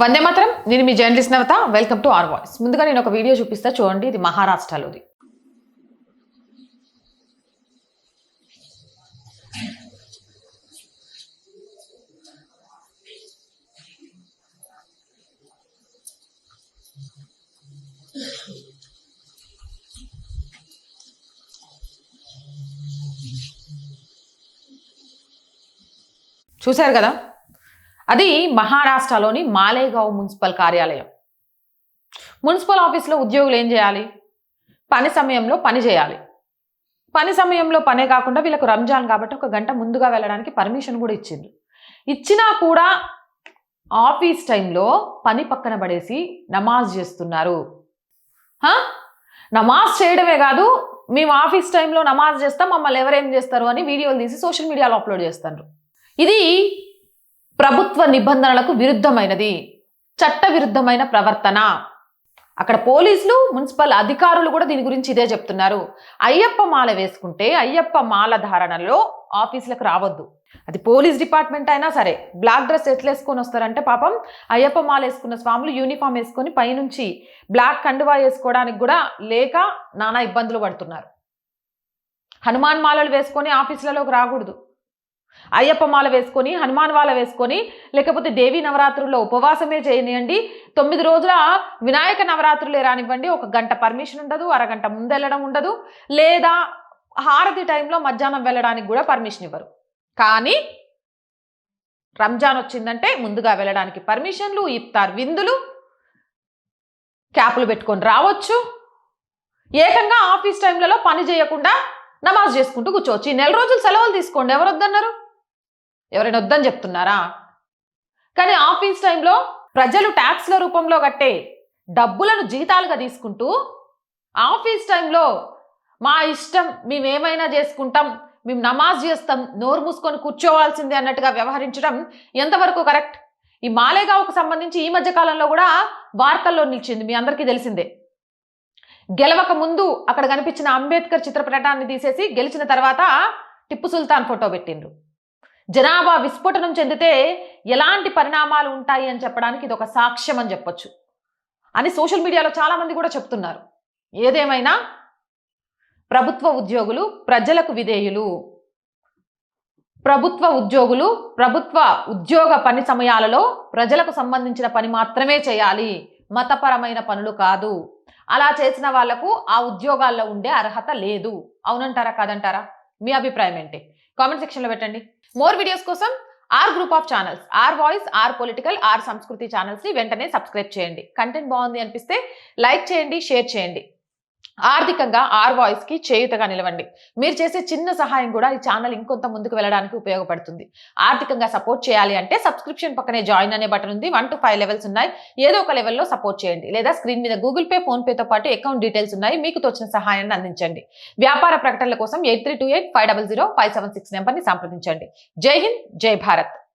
వందే మాత్రం. నేను మీ journalist Navatha. Welcome to R voice. ముందుగా నేను ఒక వీడియో చూపిస్తా చూడండి. ఇది మహారాష్ట్రలోది. చూశారు కదా, అది మహారాష్ట్రలోని మాలేగావ్ మున్సిపల్ కార్యాలయం. మున్సిపల్ ఆఫీస్లో ఉద్యోగులు ఏం చేయాలి? పని సమయంలో పని చేయాలి. పని సమయంలో పనే కాకుండా వీళ్ళకు రంజాన్ కాబట్టి 1 గంట ముందుగా వెళ్ళడానికి పర్మిషన్ కూడా ఇచ్చినా కూడా ఆఫీస్ టైంలో పని పక్కన పడేసి నమాజ్ చేస్తున్నారు. నమాజ్ చేయడమే కాదు, మేము ఆఫీస్ టైంలో నమాజ్ చేస్తాం, మమ్మల్ని ఎవరేం చేస్తారు అని వీడియోలు తీసి సోషల్ మీడియాలో అప్లోడ్ చేస్తారు. ఇది ప్రభుత్వ నిబంధనలకు విరుద్ధమైనది, చట్ట విరుద్ధమైన ప్రవర్తన. అక్కడ పోలీసులు, మున్సిపల్ అధికారులు కూడా దీని గురించి ఇదే చెప్తున్నారు. అయ్యప్ప మాల వేసుకుంటే అయ్యప్ప మాల ధారణలో ఆఫీసులకు రావద్దు. అది పోలీస్ డిపార్ట్మెంట్ అయినా సరే. బ్లాక్ డ్రెస్ ఎట్లా వేసుకొని వస్తారంటే, పాపం అయ్యప్ప మాల వేసుకున్న స్వాములు యూనిఫామ్ వేసుకొని పైనుంచి బ్లాక్ కండువా వేసుకోవడానికి కూడా లేక నానా ఇబ్బందులు పడుతున్నారు. హనుమాన్ మాలలు వేసుకొని ఆఫీసులలోకి రాకూడదు. అయ్యప్ప మాల వేసుకొని, హనుమాన్ మాల వేసుకొని, లేకపోతే దేవీ నవరాత్రుల్లో ఉపవాసమే చేయనివ్వండి, 9 రోజుల వినాయక నవరాత్రులే రానివ్వండి, 1 గంట పర్మిషన్ ఉండదు, అరగంట ముందు వెళ్ళడం ఉండదు, లేదా హారతి టైంలో మధ్యాహ్నం వెళ్ళడానికి కూడా పర్మిషన్ ఇవ్వరు. కానీ రంజాన్ వచ్చిందంటే ముందుగా వెళ్ళడానికి పర్మిషన్లు, ఇఫ్తార్ విందులు, క్యాపులు పెట్టుకొని రావచ్చు. ఏకంగా ఆఫీస్ టైంలలో పని చేయకుండా నమాజ్ చేసుకుంటూ కూర్చోవచ్చు. ఈ 4 రోజులు సెలవులు తీసుకోండి. ఎవరు వద్దన్నారు? ఎవరైనా వద్దని చెప్తున్నారా? కానీ ఆఫీస్ టైంలో ప్రజలు ట్యాక్స్ల రూపంలో కట్టే డబ్బులను జీతాలుగా తీసుకుంటూ ఆఫీస్ టైంలో మా ఇష్టం, మేమేమైనా చేసుకుంటాం, మేము నమాజ్ చేస్తాం, నోరు మూసుకొని కూర్చోవాల్సిందే అన్నట్టుగా వ్యవహరించడం ఎంతవరకు కరెక్ట్? ఈ మాలేగావ్కు సంబంధించి ఈ మధ్య కాలంలో కూడా వార్తల్లో నిలిచింది, మీ అందరికీ తెలిసిందే. గెలవక ముందు అక్కడ కనిపించిన అంబేద్కర్ చిత్రపటాన్ని తీసేసి గెలిచిన తర్వాత టిప్పు సుల్తాన్ ఫోటో పెట్టిండ్రు. జనాభా విస్ఫోటనం చెందితే ఎలాంటి పరిణామాలు ఉంటాయి అని చెప్పడానికి ఇది ఒక సాక్ష్యం అని చెప్పొచ్చు అని సోషల్ మీడియాలో చాలామంది కూడా చెప్తున్నారు. ఏదేమైనా ప్రభుత్వ ఉద్యోగులు ప్రజలకు విధేయులు. ప్రభుత్వ ఉద్యోగులు ప్రభుత్వ ఉద్యోగ పని సమయాలలో ప్రజలకు సంబంధించిన పని మాత్రమే చేయాలి, మతపరమైన పనులు కాదు. అలా చేసిన వాళ్లకు ఆ ఉద్యోగాల్లో ఉండే అర్హత లేదు. అవునంటారా కాదంటారా? మీ అభిప్రాయం ఏంటి? కామెంట్ సెక్షన్లో పెట్టండి. మోర్ వీడియోస్ కోసం our group of channels, our voice, our political, our Samskriti ఛానల్స్ని వెంటనే సబ్స్క్రైబ్ చేయండి. కంటెంట్ బాగుంది అనిపిస్తే లైక్ చేయండి, షేర్ చేయండి. ఆర్థికంగా ఆర్ వాయిస్కి చేయుతగా నిలవండి. మీరు చేసే చిన్న సహాయం కూడా ఈ ఛానల్ ఇంకొంత ముందుకు వెళ్ళడానికి ఉపయోగపడుతుంది. ఆర్థికంగా సపోర్ట్ చేయాలి అంటే సబ్స్క్రిప్షన్ పక్కనే జాయిన్ అనే బటన్ ఉంది. 1 to 5 లెవెల్స్ ఉన్నాయి. ఏదో ఒక లెవెల్లో సపోర్ట్ చేయండి. లేదా స్క్రీన్ మీద గూగుల్ పే, ఫోన్ పేతో పాటు అకౌంట్ డీటెయిల్స్ ఉన్నాయి. మీకు తోచిన సహాయాన్ని అందించండి. వ్యాపార ప్రకటనల కోసం 8328 500 576 నెంబర్ని సంప్రదించండి. జై హింద్, జై భారత్.